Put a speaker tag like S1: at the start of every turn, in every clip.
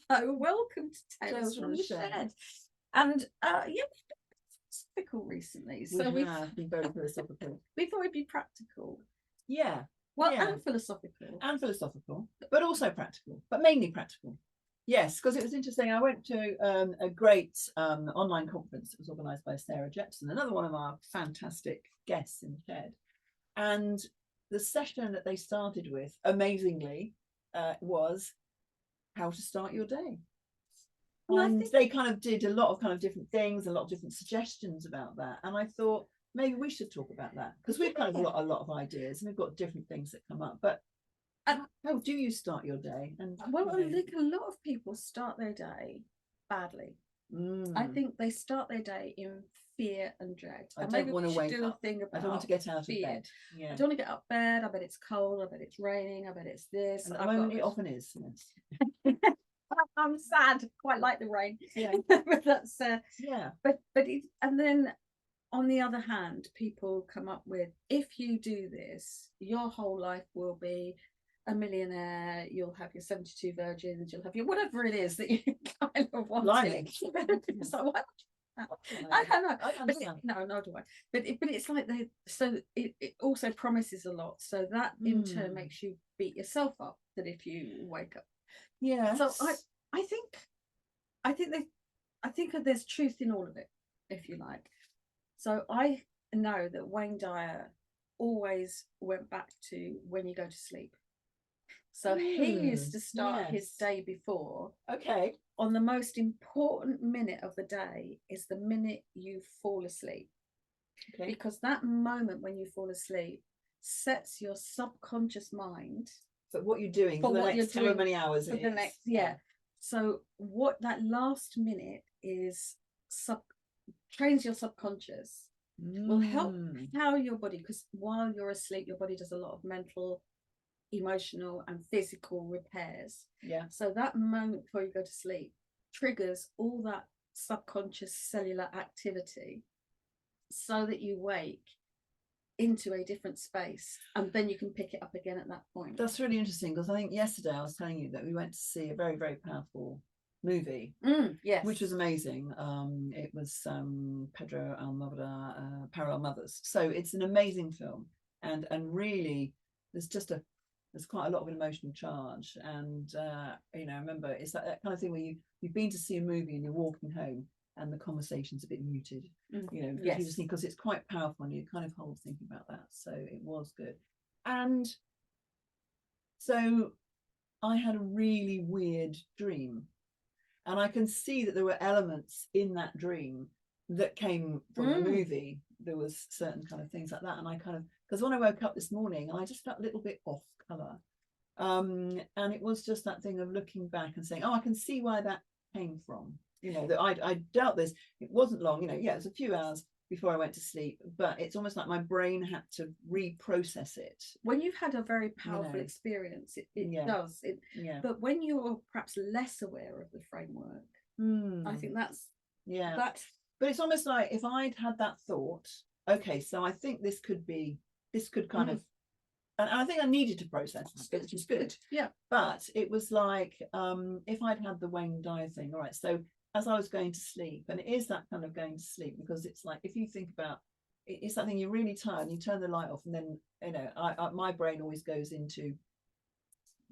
S1: Hello, welcome to Tales from the Shed. And yeah, philosophical recently. So we've
S2: been very philosophical.
S1: We thought it'd be practical.
S2: Yeah.
S1: Well,
S2: yeah.
S1: and philosophical.
S2: And philosophical, but also practical, but mainly practical. Yes, because it was interesting. I went to a great online conference that was organised by Sarah Jepson, another one of our fantastic guests in the shed. And the session that they started with, amazingly, was how to start your day. Well, and they kind of did a lot of kind of different things, a lot of different suggestions about that. And I thought maybe we should talk about that, because we've kind of got a lot of ideas and we've got different things that come up. But how do you start your day? And
S1: well, I think a lot of people start their day badly. I think they start their day in fear and dread.
S2: I don't want to wake up.
S1: Thing about
S2: I don't want to get out of bed.
S1: Yeah. I don't want to get out of bed. I bet it's cold. I bet it's raining. I bet it's this.
S2: And at the moment, it often is. Yes.
S1: I'm sad. Quite like the rain.
S2: Yeah.
S1: But that's
S2: yeah.
S1: But and then on the other hand, people come up with, if you do this, your whole life will be a millionaire, you'll have your 72 virgins, you'll have your whatever it is that you kind of want. So I don't know. No, do I? But it's like it also promises a lot. So that in turn makes you beat yourself up. That if you wake up,
S2: yeah.
S1: So I think that there's truth in all of it, if you like. So I know that Wayne Dyer always went back to when you go to sleep. So he used to start his day before.
S2: Okay.
S1: On the most important minute of the day is the minute you fall asleep. Okay. Because that moment when you fall asleep sets your subconscious mind.
S2: So what you're doing for the next however many hours
S1: for the next, yeah. So what that last minute is trains your subconscious. Will help how your body, because while you're asleep, your body does a lot of mental, emotional and physical repairs.
S2: Yeah.
S1: So that moment before you go to sleep triggers all that subconscious cellular activity so that you wake into a different space, and then you can pick it up again at that point.
S2: That's really interesting, because I think yesterday I was telling you that we went to see a very, very powerful movie,
S1: yes,
S2: which was amazing. It was Pedro Almodovar, Parallel Mothers. So it's an amazing film, and really there's quite a lot of an emotional charge. And you know, remember, it's that kind of thing where you've been to see a movie and you're walking home and the conversation's a bit muted, you know, because it's quite powerful and you kind of hold thinking about that. So it was good. And so I had a really weird dream, and I can see that there were elements in that dream that came from the movie. There was certain kind of things like that, and I kind of, because when I woke up this morning, I just felt a little bit off color, and it was just that thing of looking back and saying, oh, I can see why that came from. You know, that I dealt this. It wasn't long, you know. Yeah, it was a few hours before I went to sleep, but it's almost like my brain had to reprocess it.
S1: When you've had a very powerful experience, it does. But when you're perhaps less aware of the framework, I think that's
S2: But it's almost like if I'd had that thought, okay, so I think this could kind of, and I think I needed to process it, which is good.
S1: Yeah.
S2: But it was like, if I'd had the Wayne Dyer thing, all right, so as I was going to sleep, and it is that kind of going to sleep, because it's like, if you think about it's something, you're really tired and you turn the light off, and then, you know, my brain always goes into,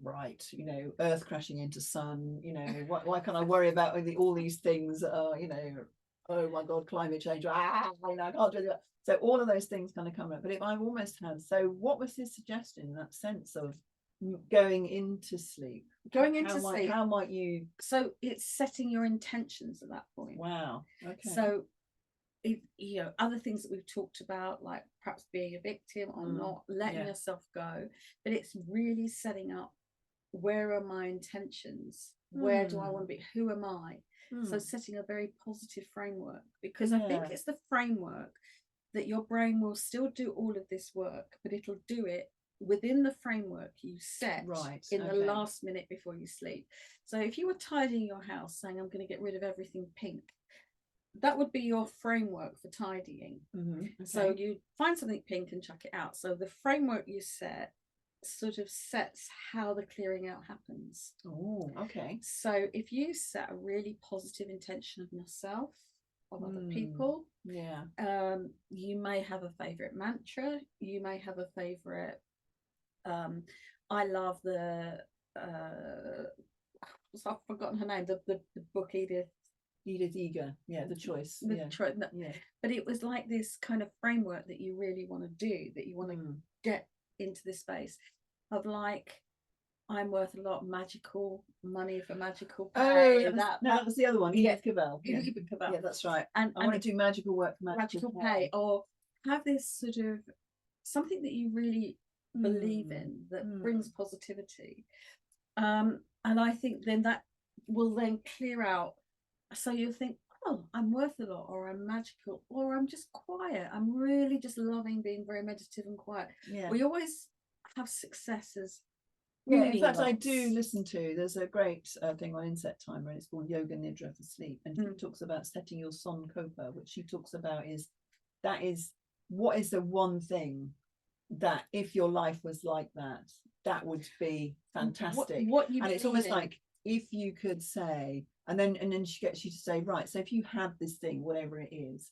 S2: right, you know, earth crashing into sun, you know, why can't I worry about all these things, you know, oh my god, climate change, you know, I can't do that. So all of those things kind of come up. But if I've almost had, so what was his suggestion in that sense of going into sleep? How might you?
S1: So it's setting your intentions at that point.
S2: Wow. Okay.
S1: So you know, other things that we've talked about, like perhaps being a victim or not, letting yourself go, but it's really setting up, where are my intentions? Where do I want to be? Who am I? So setting a very positive framework, because I think it's the framework that your brain will still do all of this work, but it'll do it within the framework you set in the last minute before you sleep. So if you were tidying your house saying, I'm going to get rid of everything pink, that would be your framework for tidying. So you find something pink and chuck it out. So the framework you set sort of sets how the clearing out happens.
S2: Oh, okay.
S1: So if you set a really positive intention of yourself, of other people,
S2: yeah,
S1: you may have a favorite mantra, you may have a favorite, I love the I've forgotten her name, the book Edith
S2: Eager, yeah, the choice,
S1: but it was like this kind of framework that you really want to do, that you want to get into this space of like, I'm worth a lot, magical money for magical pay.
S2: That was the other one.
S1: Yeah,
S2: Cavell.
S1: Yeah,
S2: that's right. And I want to do magical work for magical pay,
S1: or have this sort of something that you really believe in that brings positivity. And I think then that will then clear out. So you'll think, oh, I'm worth a lot, or I'm magical, or I'm just quiet. I'm really just loving being very meditative and quiet.
S2: Yeah.
S1: We always have successes.
S2: Yeah, in fact, I do listen to, there's a great thing on Inset Timer, and it's called Yoga Nidra for sleep. And he talks about setting your Sonkopa, which he talks about what is the one thing that if your life was like that, that would be fantastic. And it's almost like if you could say, and then she gets you to say, right, so if you had this thing, whatever it is,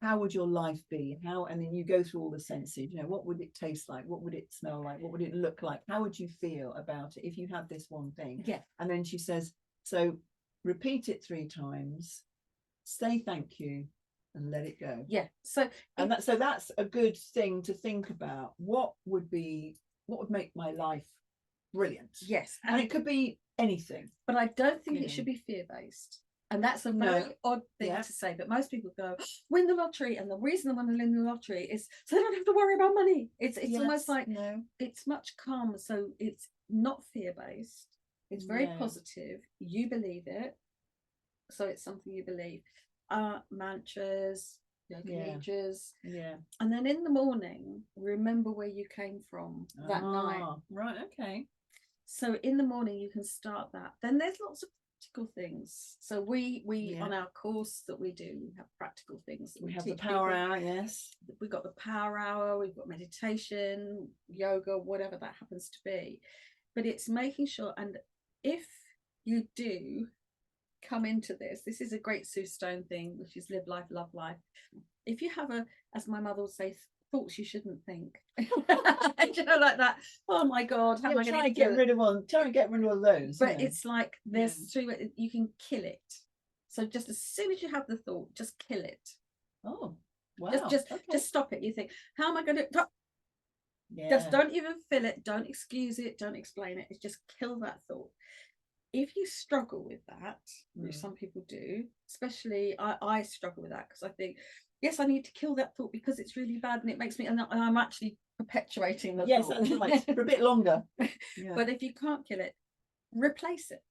S2: how would your life be? And then you go through all the senses, what would it taste like? What would it smell like? What would it look like? How would you feel about it if you had this one thing?
S1: Yeah.
S2: And then she says, so repeat it 3 times, say thank you, and let it go.
S1: Yeah. So
S2: that's a good thing to think about. What would make my life brilliant?
S1: Yes.
S2: And it could be anything.
S1: But I don't think it should be fear-based. And that's a very odd thing to say, but most people go, win the lottery. And the reason they want to win the lottery is so they don't have to worry about money. It's almost like, it's much calmer. So it's not fear-based. It's very positive. You believe it. So it's something you believe. Mantras, yoga nidras.
S2: Yeah.
S1: And then in the morning, remember where you came from that night.
S2: Right, okay.
S1: So in the morning, you can start that. Then there's lots of practical things. So we on our course that we do, we have practical things.
S2: We have the power hour, yes.
S1: We've got the power hour, we've got meditation, yoga, whatever that happens to be. But it's making sure, and if you do come into this is a great Sue Stone thing, which is live life, love life. If you have as my mother would say, thoughts you shouldn't think, like that, oh my god, how am I going to
S2: get rid of those?
S1: But it's like there's 3 you can kill it. So just as soon as you have the thought, just kill it.
S2: Oh wow.
S1: Just stop it. You think, how am I going to just don't even feel it, don't excuse it, don't explain it. It's just kill that thought. If you struggle with that, which some people do, especially I struggle with that, because I think, yes, I need to kill that thought because it's really bad and it makes me, and I'm actually perpetuating the thought.
S2: That's right, for a bit longer.
S1: But if you can't kill it, replace it.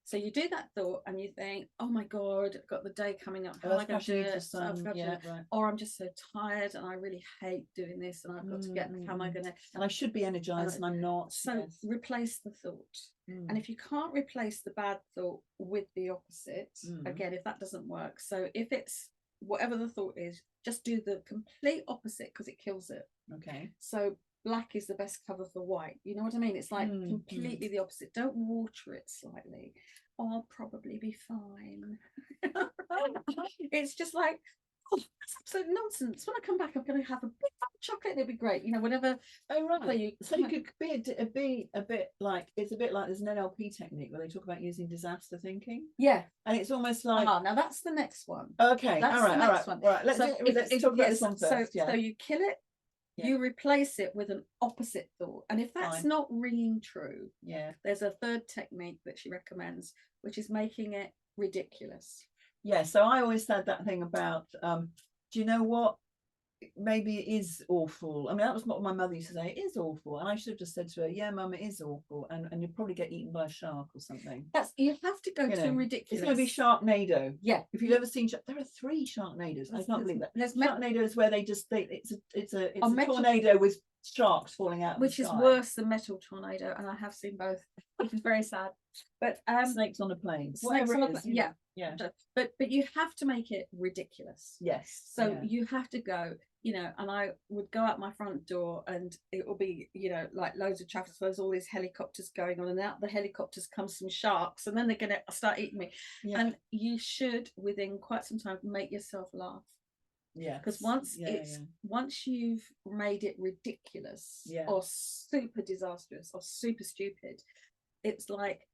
S1: So you do that thought and you think, oh my god, I've got the day coming up, how am I going to do it? Or I'm just so tired and I really hate doing this and I've got to get, how am I going to,
S2: and I should be energized and I'm not.
S1: So replace the thought. And if you can't replace the bad thought with the opposite, again, if that doesn't work, so if it's whatever the thought is, just do the complete opposite because it kills it.
S2: Okay.
S1: So black is the best cover for white. You know what I mean? It's like completely the opposite. Don't water it slightly. Oh, I'll probably be fine. It's just like, oh, that's absolute nonsense. When I come back, I'm going to have a big chocolate and it'll be great. Whatever.
S2: Oh, right. So you could be a bit like, it's a bit like there's an NLP technique where they talk about using disaster thinking.
S1: Yeah.
S2: And it's almost like.
S1: Now that's the next one.
S2: Okay.
S1: That's
S2: all right.
S1: The next one.
S2: All right. Let's talk about this one first.
S1: So you kill it. You replace it with an opposite thought. And if that's not ringing true, there's a third technique that she recommends, which is making it ridiculous.
S2: Yeah, so I always said that thing about, do you know what? Maybe it is awful. I mean, that was what my mother used to say, it is awful. And I should have just said to her, yeah, Mum, it is awful. And you'll probably get eaten by a shark or something.
S1: You have to go to ridiculous.
S2: It's going to be Sharknado.
S1: Yeah.
S2: If you've ever seen, there are 3 Sharknados. I can't believe that. Sharknado is where it's a tornado with sharks falling out.
S1: Which is worse than metal tornado. And I have seen both, which is very sad. But
S2: snakes on a plane.
S1: Snakes on a plane.
S2: Yeah.
S1: But you have to make it ridiculous.
S2: Yes.
S1: So you have to go, you know, and I would go out my front door and it will be, you know, like loads of traffic. So there's all these helicopters going on, and out the helicopters come some sharks, and then they're going to start eating me.
S2: Yeah.
S1: And you should, within quite some time, make yourself laugh.
S2: Yeah.
S1: Because once you've made it ridiculous or super disastrous or super stupid, it's like,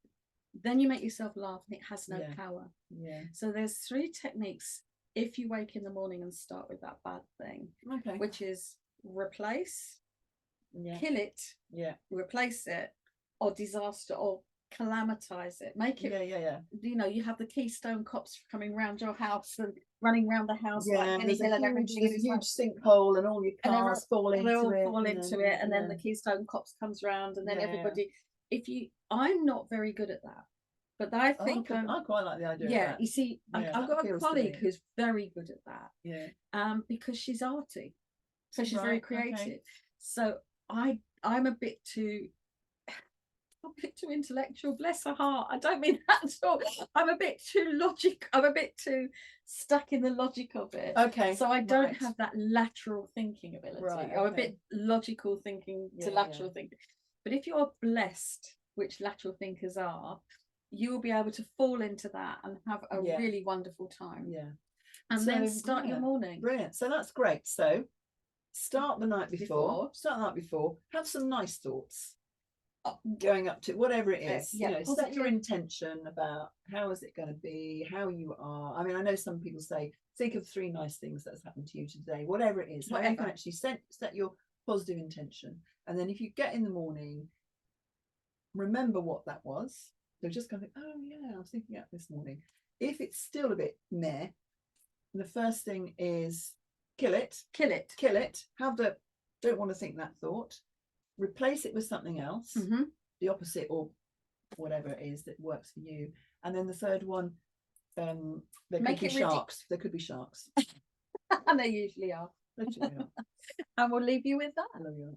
S1: then you make yourself laugh and it has no power.
S2: Yeah.
S1: So there's 3 techniques if you wake in the morning and start with that bad thing, which is replace, kill it, replace it, or disaster, or calamitize it. Make it, you know, you have the Keystone Cops coming round your house and running around the house like
S2: there's a huge sinkhole and all your cars fall into it.
S1: And then the Keystone Cops comes round, and then everybody. I'm not very good at that. But I think
S2: I quite like the idea of that.
S1: You see, I've got a colleague who's very good at that. Yeah. Because she's arty. So she's very creative. Okay. So I'm a bit too intellectual, bless her heart. I don't mean that at all. I'm a bit too logic. I'm a bit too stuck in the logic of it.
S2: Okay.
S1: So I don't have that lateral thinking ability. Right, okay. I'm a bit logical thinking to lateral thinking. But if you're blessed, which lateral thinkers are, you will be able to fall into that and have a really wonderful time. Yeah. And so, then start your morning.
S2: Brilliant. So that's great. So start the night before. Start the night before. Have some nice thoughts going up to whatever it is. You know, set your intention about how is it going to be, how you are. I mean, I know some people say, think of 3 nice things that's happened to you today, whatever it is. Whatever. You can actually set your positive intention. And then if you get in the morning, remember what that was. So just kind of, oh yeah, I was thinking about this morning. If it's still a bit meh, the first thing is kill it. Don't want to think that thought. Replace it with something else, the opposite or whatever it is that works for you. And then the third one, there could be sharks. There could be sharks.
S1: And they usually are.
S2: They usually are.
S1: And we'll leave you with that.
S2: I love you.